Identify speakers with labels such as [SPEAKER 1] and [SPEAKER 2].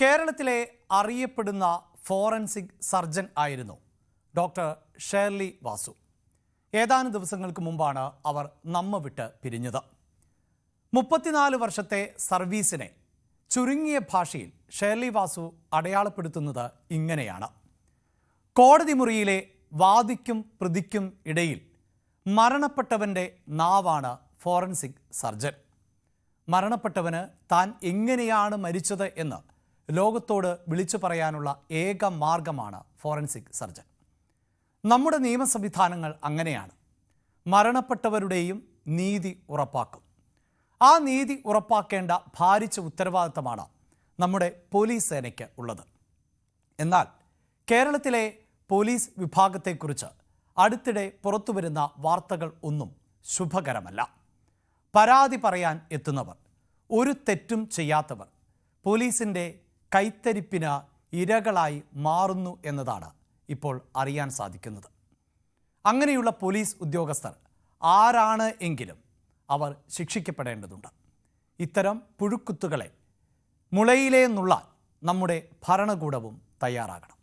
[SPEAKER 1] കേരളത്തിലെ അറിയപ്പെടുന്ന forensic surgeon ആയിരുന്നു ഡോക്ടർ ഷേർലി വാസു. ഏതാനും ദിവസങ്ങൾക്ക് മുമ്പാണ് അവർ നമ്മ വിട്ട് പിരിഞ്ഞത്. 34 വർഷത്തെ സർവീസിനെ ചുരുങ്ങിയ ഭാഷയിൽ ഷേർലി വാസു അടയാളപ്പെടുത്തുന്നത് ഇങ്ങനെയാണ്: കോടതി മുറിയിലെ വാദിക്കും പ്രതിക്കും ഇടയിൽ മരണപ്പെട്ടവൻ്റെ നാവാണ് ഫോറൻസിക് സർജൻ. മരണപ്പെട്ടവന് താൻ എങ്ങനെയാണ് മരിച്ചത് എന്ന് ലോകത്തോട് വിളിച്ചു പറയാനുള്ള ഏക മാർഗമാണ് ഫോറൻസിക് സർജൻ. നമ്മുടെ നിയമ സംവിധാനങ്ങൾ അങ്ങനെയാണ്. മരണപ്പെട്ടവരുടെയും നീതി ഉറപ്പാക്കും. ആ നീതി ഉറപ്പാക്കേണ്ട ഭാരിച്ച ഉത്തരവാദിത്തമാണ് നമ്മുടെ പോലീസ് സേനയ്ക്ക് ഉള്ളത്. എന്നാൽ കേരളത്തിലെ പോലീസ് വിഭാഗത്തെക്കുറിച്ച് അടുത്തിടെ പുറത്തുവരുന്ന വാർത്തകൾ ഒന്നും ശുഭകരമല്ല. പരാതി പറയാൻ എത്തുന്നവർ, ഒരു തെറ്റും ചെയ്യാത്തവർ പോലീസിൻ്റെ കൈത്തരിപ്പിന് ഇരകളായി മാറുന്നു എന്നതാണ് ഇപ്പോൾ അറിയാൻ സാധിക്കുന്നത്. അങ്ങനെയുള്ള പോലീസ് ഉദ്യോഗസ്ഥർ ആരാണ് എങ്കിലും അവർ ശിക്ഷിക്കപ്പെടേണ്ടതുണ്ട്. ഇത്തരം പുഴുക്കുത്തുകളെ മുളയിലേ നുള്ളാൻ നമ്മുടെ ഭരണകൂടവും തയ്യാറാകണം.